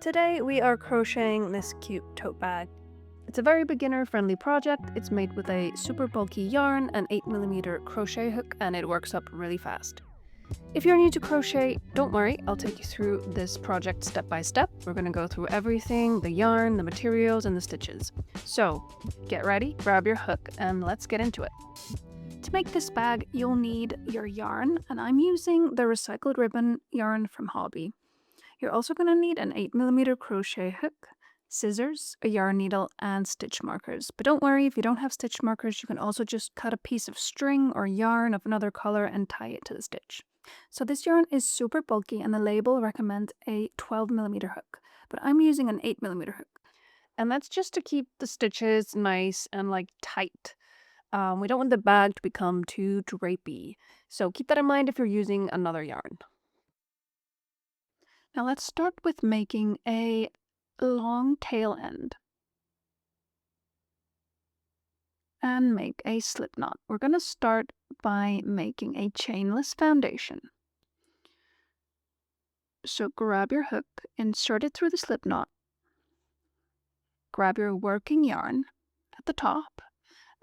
Today we are crocheting this cute tote bag. It's a very beginner-friendly project. It's made with a super bulky yarn, an 8mm crochet hook, and it works up really fast. If you're new to crochet, don't worry, I'll take you through this project step by step. We're going to go through everything, the yarn, the materials, and the stitches. So, get ready, grab your hook, and let's get into it. To make this bag, you'll need your yarn, and I'm using the Recycled Ribbon yarn from Hobbii. You're also going to need an 8mm crochet hook, scissors, a yarn needle, and stitch markers. But don't worry, if you don't have stitch markers, you can also just cut a piece of string or yarn of another color and tie it to the stitch. So this yarn is super bulky and the label recommends a 12mm hook, but I'm using an 8mm hook. And that's just to keep the stitches nice and tight. We don't want the bag to become too drapey. So keep that in mind if you're using another yarn. Now let's start with making a long tail end and make a slip knot. We're going to start by making a chainless foundation. So grab your hook, insert it through the slip knot, grab your working yarn at the top,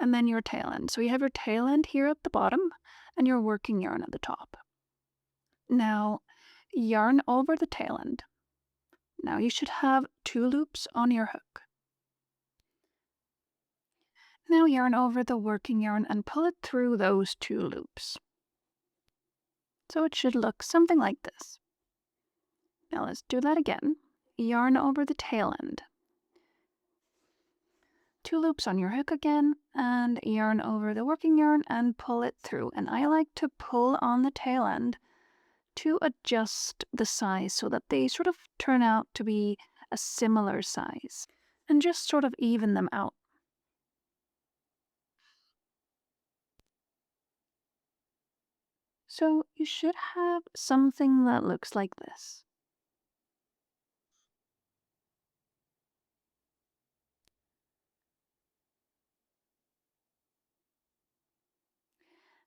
and then your tail end. So you have your tail end here at the bottom and your working yarn at the top. Now yarn over the tail end. Now you should have 2 loops on your hook. Now yarn over the working yarn and pull it through those 2 loops. So it should look something like this. Now let's do that again. Yarn over the tail end. 2 loops on your hook again, and yarn over the working yarn and pull it through. And I like to pull on the tail end to adjust the size so that they sort of turn out to be a similar size and just sort of even them out. So you should have something that looks like this.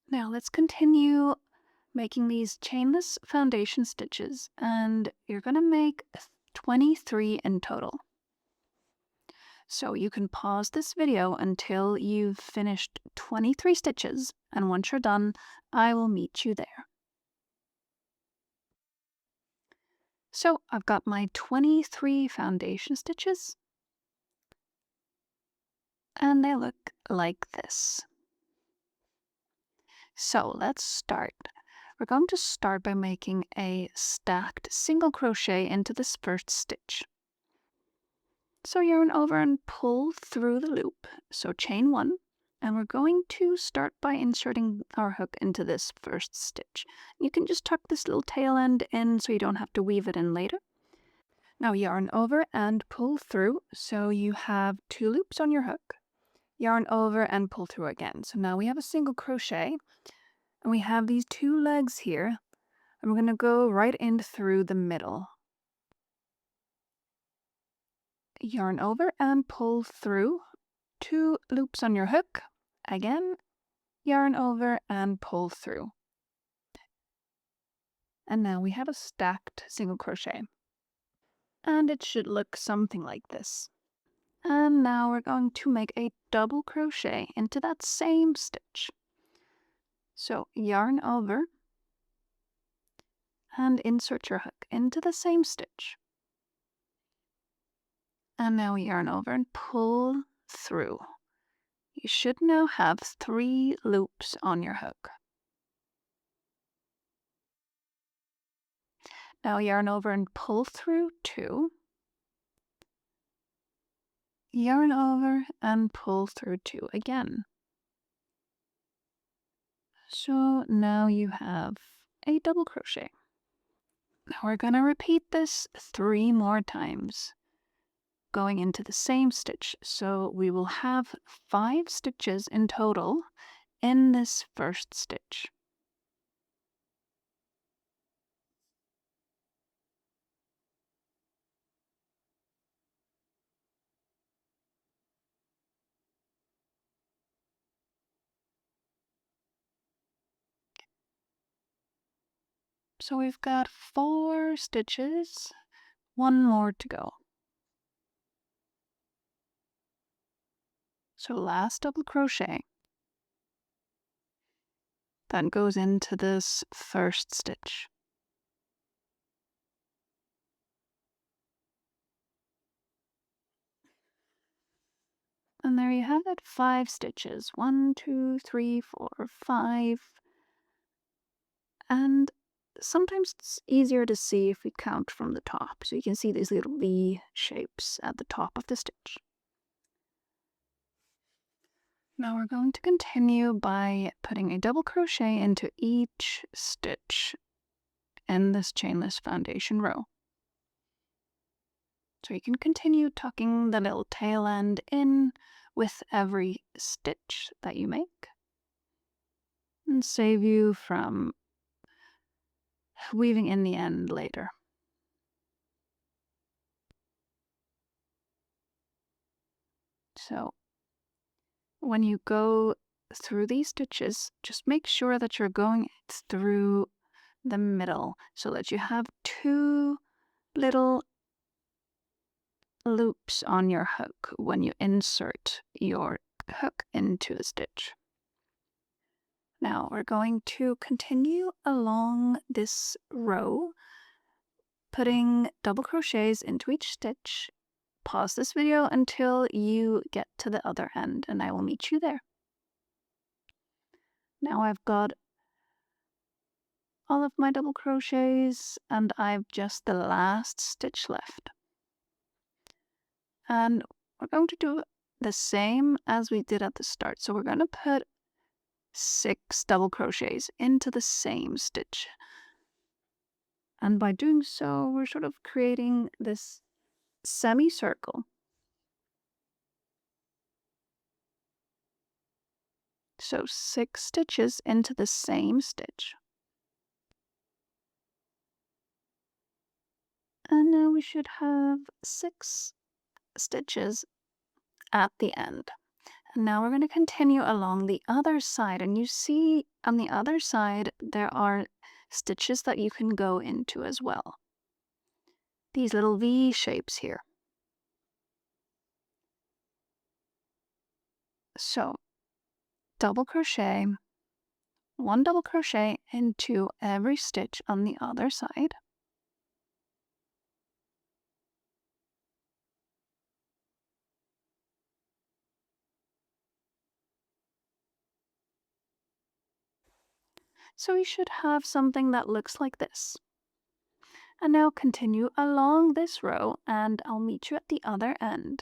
Now let's continue making these chainless foundation stitches, and you're going to make 23 in total. So you can pause this video until you've finished 23 stitches, and once you're done, I will meet you there. So I've got my 23 foundation stitches, and they look like this. So let's start. We're going to start by making a stacked single crochet into this first stitch. So yarn over and pull through the loop. So chain 1, and we're going to start by inserting our hook into this first stitch. You can just tuck this little tail end in so you don't have to weave it in later. Now yarn over and pull through, so you have 2 loops on your hook. Yarn over and pull through again. So now we have a single crochet, and we have these 2 legs here, and we're going to go right in through the middle. Yarn over and pull through, 2 loops on your hook, again, yarn over and pull through. And now we have a stacked single crochet. And it should look something like this. And now we're going to make a double crochet into that same stitch. So yarn over and insert your hook into the same stitch. And now yarn over and pull through. You should now have 3 loops on your hook. Now yarn over and pull through 2. Yarn over and pull through 2 again. So now you have a double crochet. Now we're going to repeat this 3 more times, going into the same stitch. So we will have 5 stitches in total in this first stitch. So we've got 4 stitches One more to go. So last double crochet. That goes into this first stitch. And there you have it, 5 stitches. 1, 2, 3, 4, 5. And sometimes it's easier to see if we count from the top. So you can see these little V shapes at the top of the stitch. Now we're going to continue by putting a double crochet into each stitch in this chainless foundation row. So you can continue tucking the little tail end in with every stitch that you make and save you from weaving in the end later. So when you go through these stitches, just make sure that you're going through the middle so that you have 2 little loops on your hook when you insert your hook into the stitch. Now we're going to continue along this row, putting double crochets into each stitch. Pause this video until you get to the other end and I will meet you there. Now I've got all of my double crochets and I've just the last stitch left. And we're going to do the same as we did at the start. So we're going to put 6 double crochets into the same stitch. And by doing so, we're sort of creating this semicircle. So 6 stitches into the same stitch. And now we should have 6 stitches at the end. And now we're going to continue along the other side. And you see on the other side, there are stitches that you can go into as well. These little V shapes here. So double crochet, 1 double crochet into every stitch on the other side. So we should have something that looks like this. And now continue along this row and I'll meet you at the other end.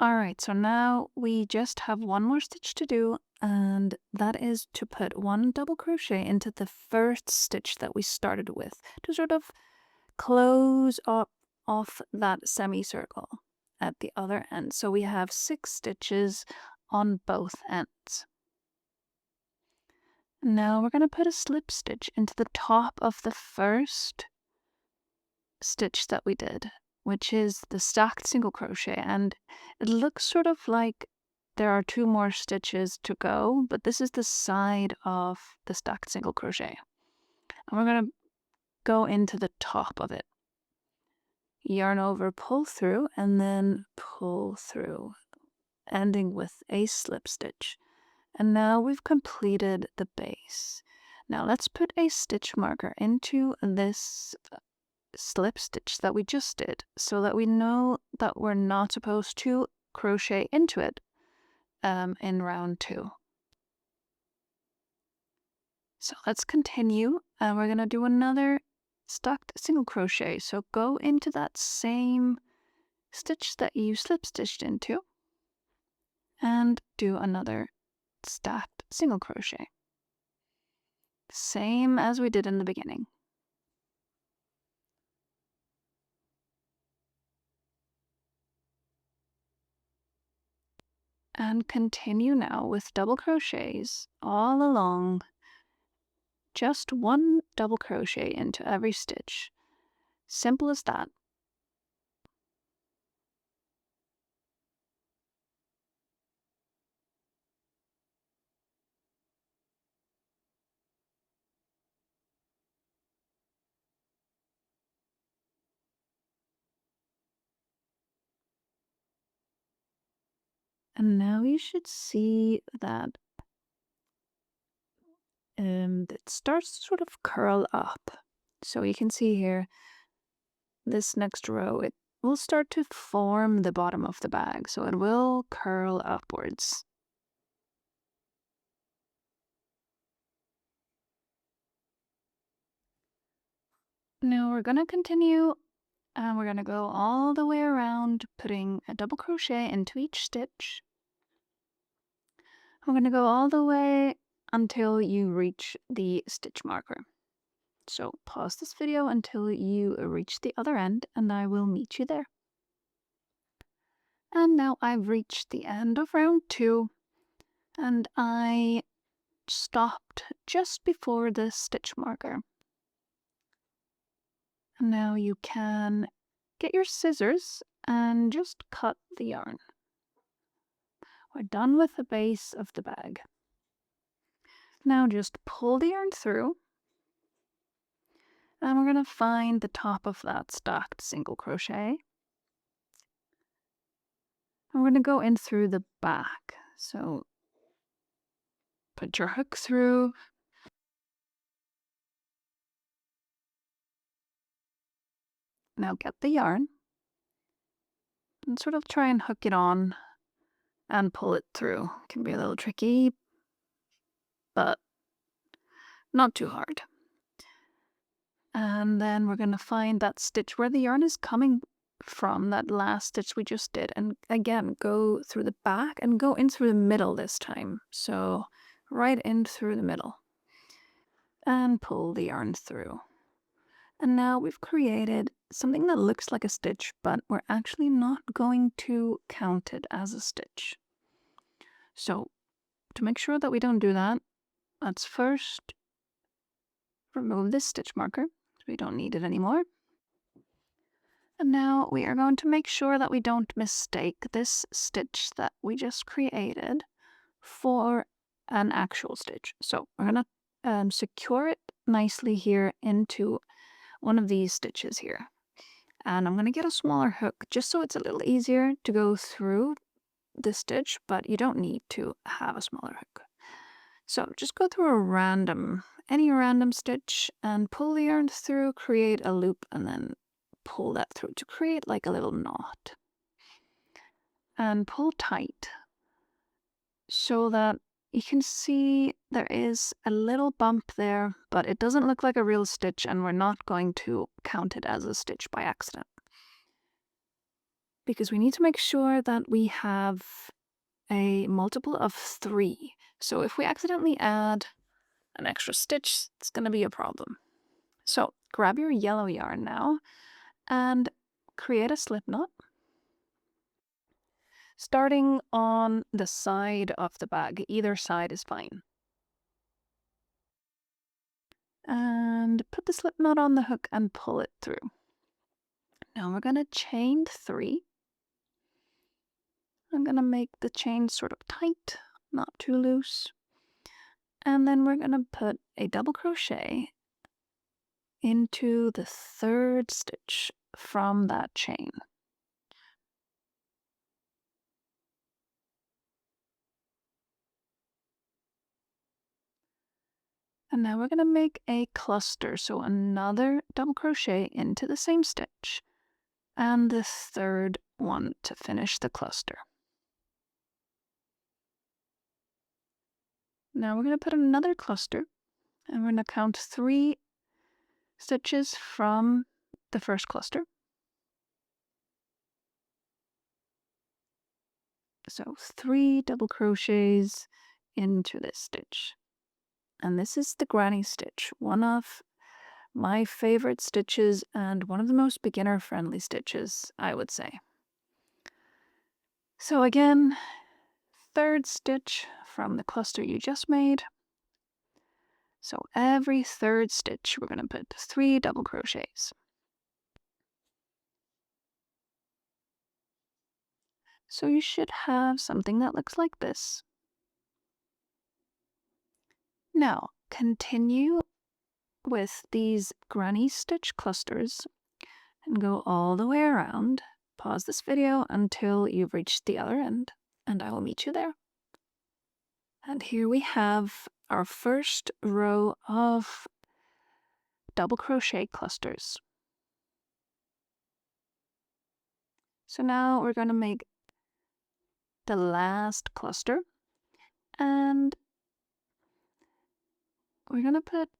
Alright, so now we just have 1 more stitch to do, and that is to put 1 double crochet into the first stitch that we started with to sort of close up off that semicircle at the other end. So we have 6 stitches on both ends. Now we're going to put a slip stitch into the top of the first stitch that we did, which is the stacked single crochet, and it looks sort of like there are 2 more stitches to go, but this is the side of the stacked single crochet. And we're going to go into the top of it. Yarn over, pull through, and then pull through, ending with a slip stitch. And now we've completed the base. Now let's put a stitch marker into this slip stitch that we just did so that we know that we're not supposed to crochet into it in round 2. So let's continue and we're going to do another stacked single crochet. So go into that same stitch that you slip stitched into and do another stacked single crochet. Same as we did in the beginning. And continue now with double crochets all along. Just 1 double crochet into every stitch. Simple as that. And now you should see that it starts to sort of curl up. So you can see here, this next row, it will start to form the bottom of the bag. So it will curl upwards. Now we're going to continue and we're going to go all the way around, putting a double crochet into each stitch. I'm going to go all the way until you reach the stitch marker. So pause this video until you reach the other end and I will meet you there. And now I've reached the end of round 2 and I stopped just before the stitch marker. And now you can get your scissors and just cut the yarn. We're done with the base of the bag. Now just pull the yarn through and we're going to find the top of that stacked single crochet. And we're going to go in through the back. So put your hook through. Now get the yarn and sort of try and hook it on and pull it through. It can be a little tricky, but not too hard. And then we're going to find that stitch where the yarn is coming from, that last stitch we just did. And again, go through the back and go in through the middle this time. So right in through the middle. And pull the yarn through. And now we've created something that looks like a stitch, but we're actually not going to count it as a stitch. So to make sure that we don't do that, let's first remove this stitch marker. We don't need it anymore. And now we are going to make sure that we don't mistake this stitch that we just created for an actual stitch. So we're going to secure it nicely here into one of these stitches here. And I'm going to get a smaller hook just so it's a little easier to go through the stitch, but you don't need to have a smaller hook. So just go through any random stitch and pull the yarn through, create a loop, and then pull that through to create like a little knot. And pull tight so that you can see there is a little bump there, but it doesn't look like a real stitch and we're not going to count it as a stitch by accident. Because we need to make sure that we have a multiple of 3. So if we accidentally add an extra stitch, it's going to be a problem. So grab your yellow yarn now and create a slip knot. Starting on the side of the bag, either side is fine. And put the slip knot on the hook and pull it through. Now we're going to chain 3. I'm going to make the chain sort of tight, not too loose. And then we're going to put a double crochet into the 3rd stitch from that chain. And now we're going to make a cluster, so another double crochet into the same stitch, and the 3rd one to finish the cluster. Now we're going to put another cluster, and we're going to count 3 stitches from the first cluster. So 3 double crochets into this stitch. And this is the granny stitch, one of my favorite stitches and one of the most beginner-friendly stitches, I would say. So again, 3rd stitch from the cluster you just made. So every 3rd stitch, we're going to put 3 double crochets. So you should have something that looks like this. Now, continue with these granny stitch clusters and go all the way around. Pause this video until you've reached the other end and I will meet you there. And here we have our first row of double crochet clusters. So now we're going to make the last cluster, and we're going to put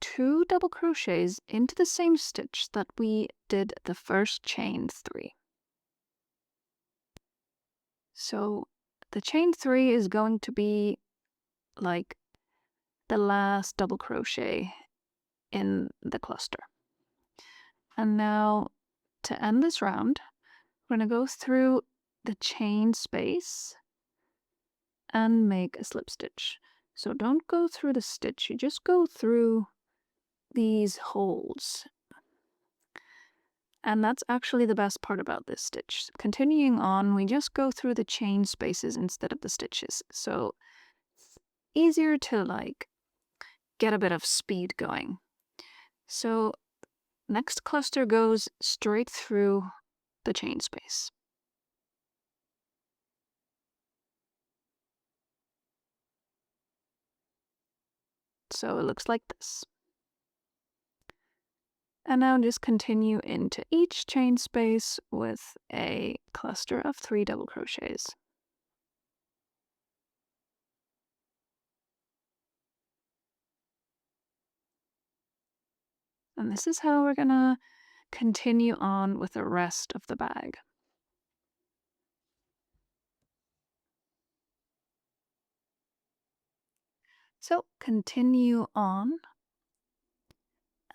2 double crochets into the same stitch that we did the first chain 3. So the chain 3 is going to be like the last double crochet in the cluster. And now to end this round, we're going to go through the chain space and make a slip stitch. So don't go through the stitch, you just go through these holes. And that's actually the best part about this stitch. Continuing on, we just go through the chain spaces instead of the stitches. So it's easier to like get a bit of speed going. So next cluster goes straight through the chain space. So it looks like this. And now just continue into each chain space with a cluster of 3 double crochets. And this is how we're gonna continue on with the rest of the bag. So continue on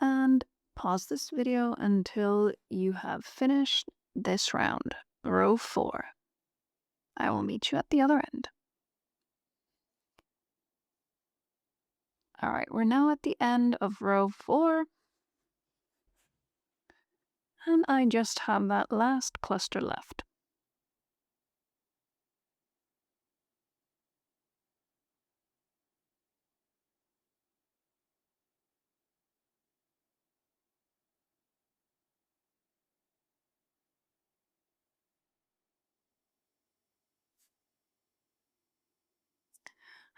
and pause this video until you have finished this round, row 4. I will meet you at the other end. All right, we're now at the end of row 4. And I just have that last cluster left.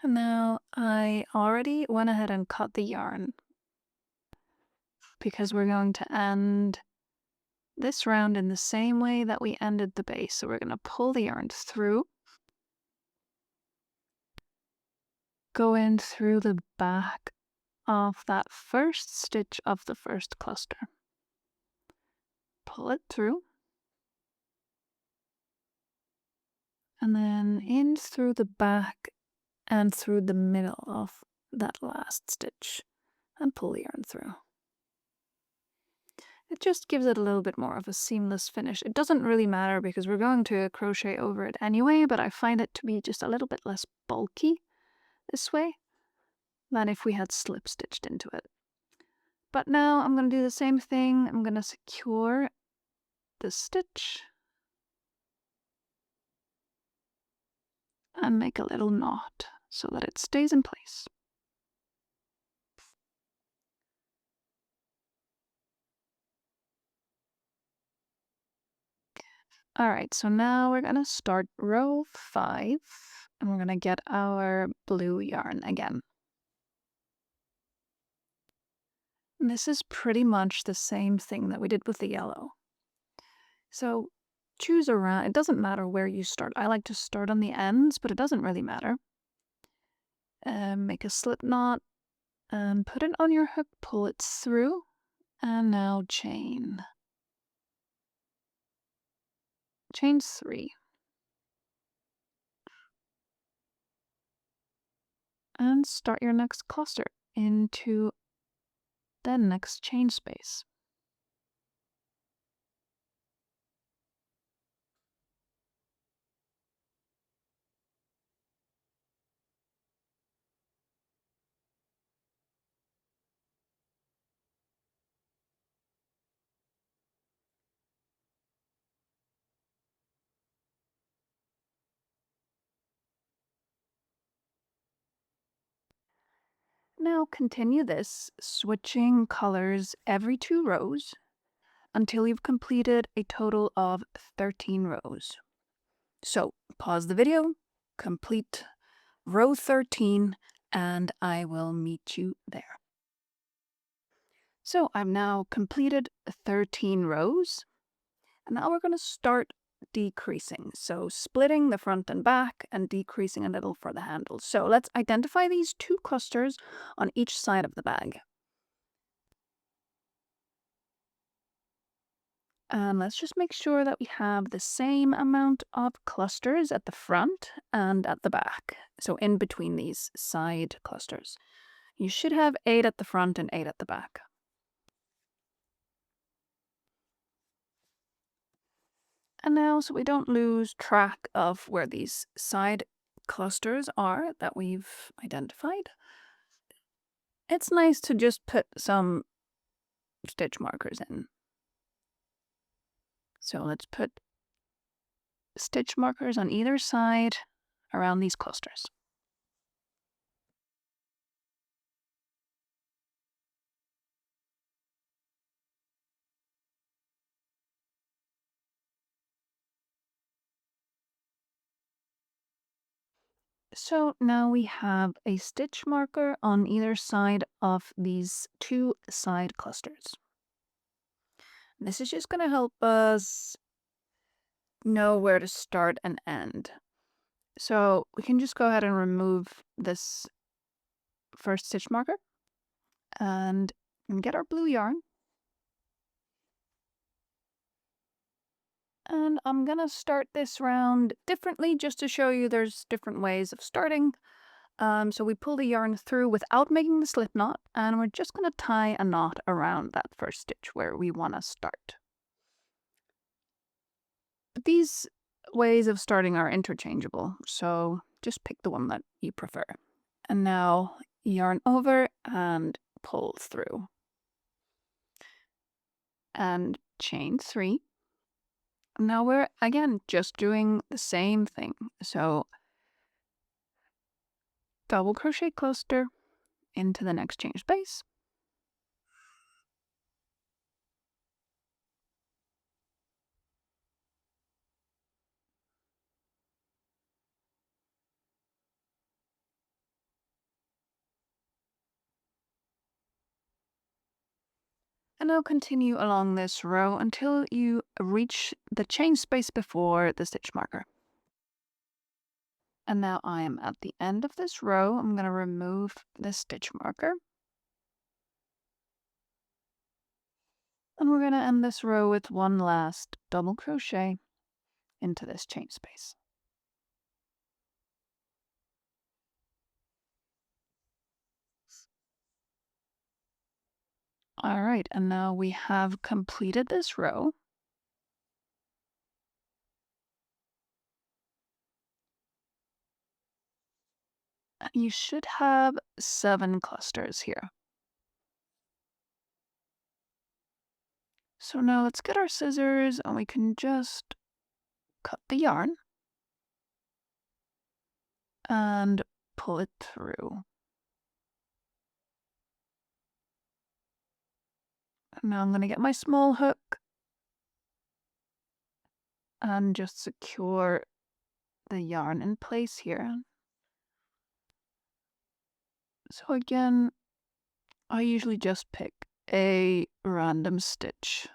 And now I already went ahead and cut the yarn because we're going to end this round in the same way that we ended the base. So we're going to pull the yarn through, go in through the back of that first stitch of the first cluster, pull it through, and then in through the back and through the middle of that last stitch and pull the yarn through. It just gives it a little bit more of a seamless finish. It doesn't really matter because we're going to crochet over it anyway, but I find it to be just a little bit less bulky this way than if we had slip stitched into it. But now I'm going to do the same thing. I'm going to secure the stitch and make a little knot so that it stays in place. All right, so now we're going to start row 5 and we're going to get our blue yarn again. And this is pretty much the same thing that we did with the yellow. So choose around, it doesn't matter where you start. I like to start on the ends, but it doesn't really matter. Make a slip knot and put it on your hook, pull it through, and now chain. Chain 3. And start your next cluster into the next chain space. Now continue this, switching colors every 2 rows until you've completed a total of 13 rows. So pause the video, complete row 13, and I will meet you there. So I've now completed 13 rows, and now we're going to start decreasing. So splitting the front and back and decreasing a little for the handles. So let's identify these 2 clusters on each side of the bag. And let's just make sure that we have the same amount of clusters at the front and at the back. So in between these side clusters. You should have 8 at the front and 8 at the back. And now, so we don't lose track of where these side clusters are that we've identified, it's nice to just put some stitch markers in. So let's put stitch markers on either side around these clusters. So now we have a stitch marker on either side of these 2 side clusters. This is just going to help us know where to start and end. So we can just go ahead and remove this first stitch marker and get our blue yarn. And I'm gonna start this round differently just to show you there's different ways of starting. So we pull the yarn through without making the slip knot, and we're just gonna tie a knot around that first stitch where we wanna start. But these ways of starting are interchangeable, so just pick the one that you prefer. And now yarn over and pull through. And chain 3. Now we're, again, just doing the same thing. So double crochet cluster into the next chain space. And now continue along this row until you reach the chain space before the stitch marker. And now I am at the end of this row. I'm going to remove the stitch marker. And we're going to end this row with one last double crochet into this chain space. All right, and now we have completed this row. You should have 7 clusters here. So now let's get our scissors and we can just cut the yarn and pull it through. Now I'm going to get my small hook and just secure the yarn in place here. So again, I usually just pick a random stitch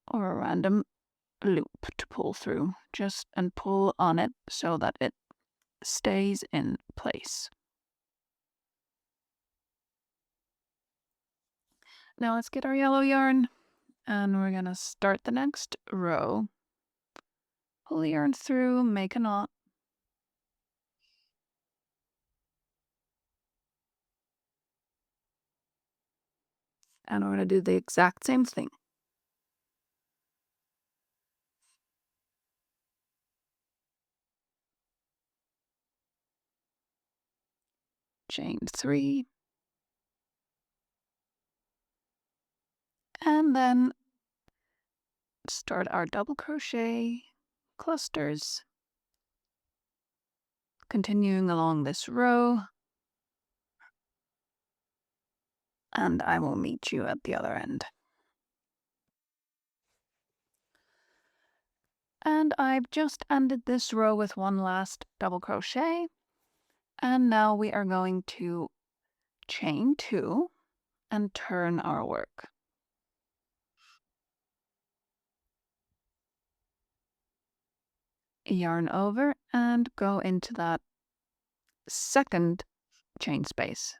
or a random loop to pull through, and pull on it so that it stays in place. Now let's get our yellow yarn and we're going to start the next row. Pull the yarn through, make a knot. And we're going to do the exact same thing. Chain 3. And then start our double crochet clusters. Continuing along this row. And I will meet you at the other end. And I've just ended this row with one last double crochet. And now we are going to chain 2 and turn our work. Yarn over and go into that second chain space.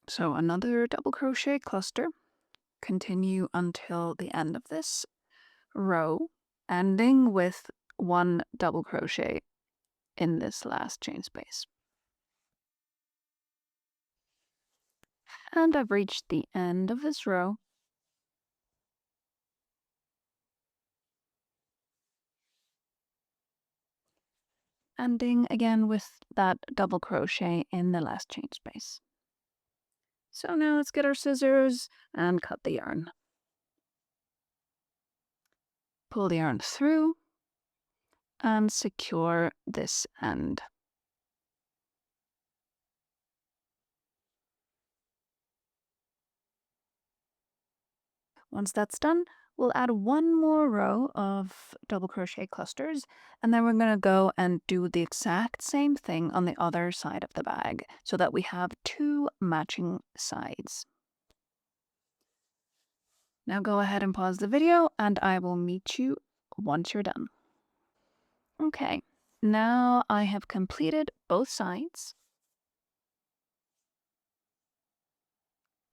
So another double crochet cluster. Continue until the end of this row, ending with one double crochet in this last chain space. And I've reached the end of this row. Ending again with that double crochet in the last chain space. So now let's get our scissors and cut the yarn. Pull the yarn through and secure this end. Once that's done, we'll add one more row of double crochet clusters, and then we're going to go and do the exact same thing on the other side of the bag so that we have 2 matching sides. Now go ahead and pause the video and I will meet you once you're done. Okay, now I have completed both sides.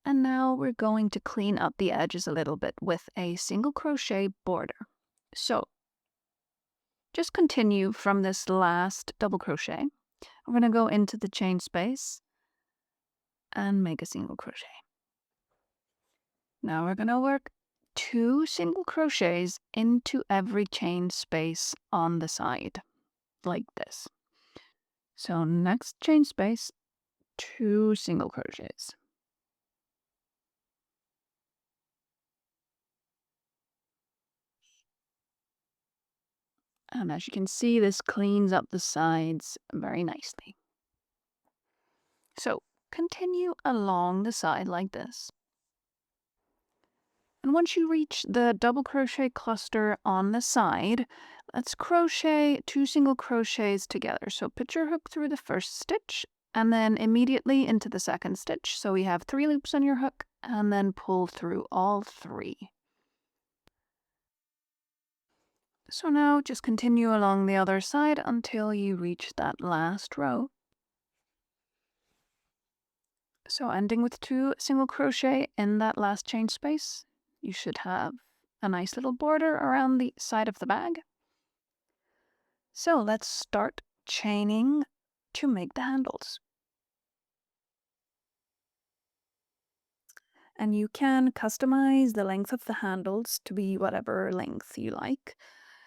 And now we're going to clean up the edges a little bit with a single crochet border. So just continue from this last double crochet. I'm going to go into the chain space and make a single crochet. Now we're going to work 2 single crochets into every chain space on the side, like this. So next chain space, 2 single crochets. And as you can see, this cleans up the sides very nicely. So continue along the side like this. And once you reach the double crochet cluster on the side, let's crochet 2 single crochets together. So put your hook through the first stitch and then immediately into the second stitch. So we have 3 loops on your hook and then pull through all 3. So now just continue along the other side until you reach that last row. So ending with 2 single crochet in that last chain space, you should have a nice little border around the side of the bag. So let's start chaining to make the handles. And you can customize the length of the handles to be whatever length you like.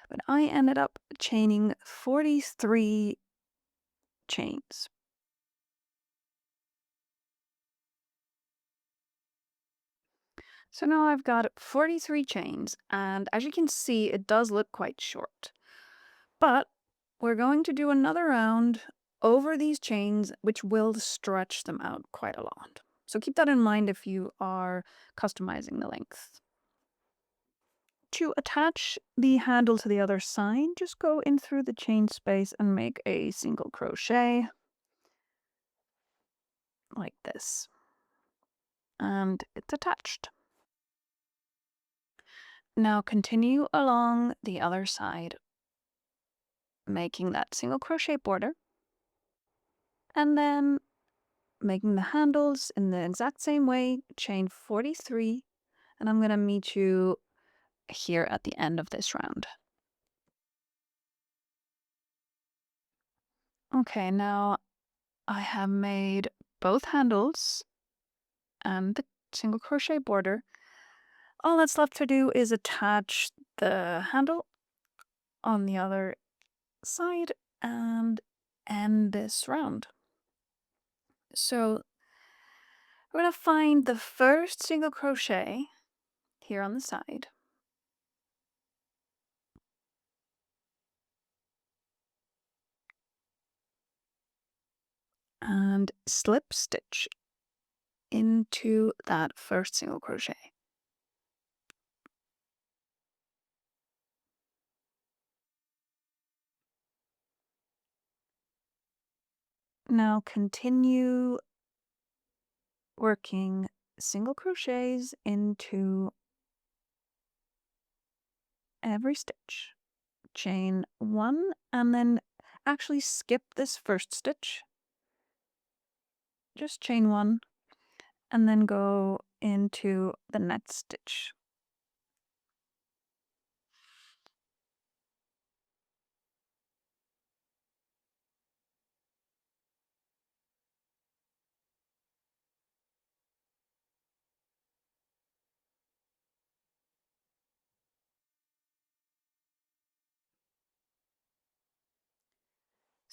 But I ended up chaining 43 chains. So now I've got 43 chains, and as you can see, it does look quite short. But we're going to do another round over these chains, which will stretch them out quite a lot. So keep that in mind if you are customizing the length. To attach the handle to the other side, just go in through the chain space and make a single crochet like this. And it's attached. Now continue along the other side, making that single crochet border, and then making the handles in the exact same way, chain 43, and I'm going to meet you here at the end of this round. Okay, now I have made both handles and the single crochet border. All that's left to do is attach the handle on the other side and end this round. So we're going to find the first single crochet here on the side. And slip stitch into that first single crochet. Now continue working single crochets into every stitch. Chain 1 and then actually skip this first stitch. Just chain 1 and then go into the next stitch.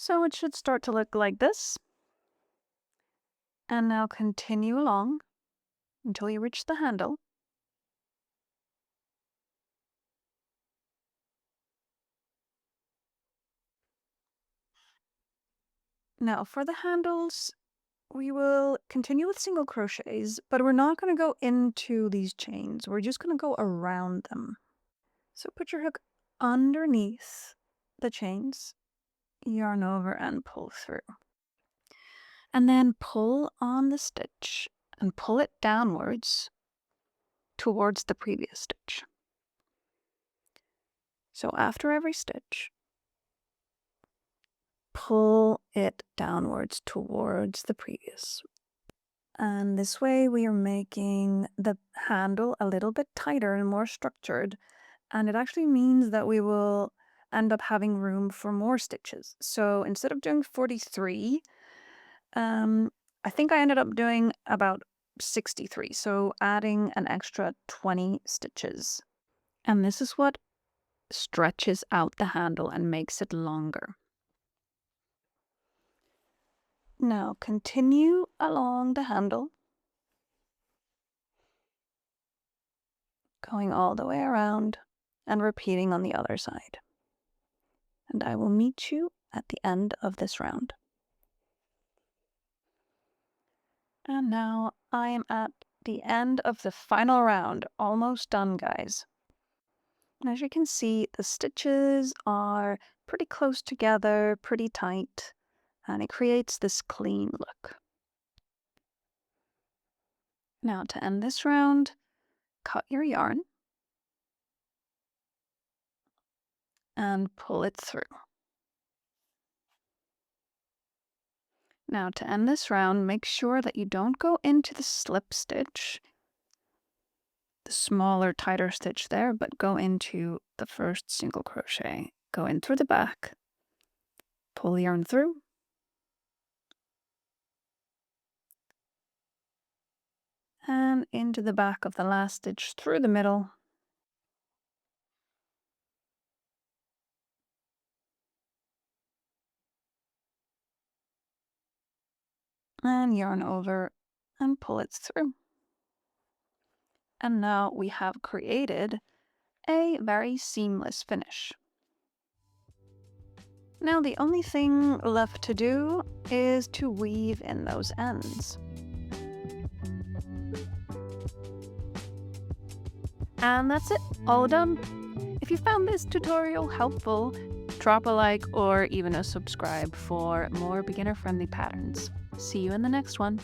So it should start to look like this. And now continue along until you reach the handle. Now for the handles, we will continue with single crochets, but we're not going to go into these chains. We're just going to go around them. So put your hook underneath the chains, yarn over and pull through. And then pull on the stitch and pull it downwards towards the previous stitch. So after every stitch, pull it downwards towards the previous. And this way we are making the handle a little bit tighter and more structured. And it actually means that we will end up having room for more stitches. So instead of doing 43, I think I ended up doing about 63. So adding an extra 20 stitches. And this is what stretches out the handle and makes it longer. Now continue along the handle, going all the way around and repeating on the other side. And I will meet you at the end of this round. And now I am at the end of the final round, almost done, guys. As you can see, the stitches are pretty close together, pretty tight, and it creates this clean look. Now to end this round, cut your yarn and pull it through. Now to end this round, make sure that you don't go into the slip stitch, the smaller, tighter stitch there, but go into the first single crochet. Go in through the back, pull the yarn through, and into the back of the last stitch through the middle. And yarn over and pull it through. And now we have created a very seamless finish. Now the only thing left to do is to weave in those ends. And that's it, all done. If you found this tutorial helpful, drop a like or even a subscribe for more beginner-friendly patterns. See you in the next one.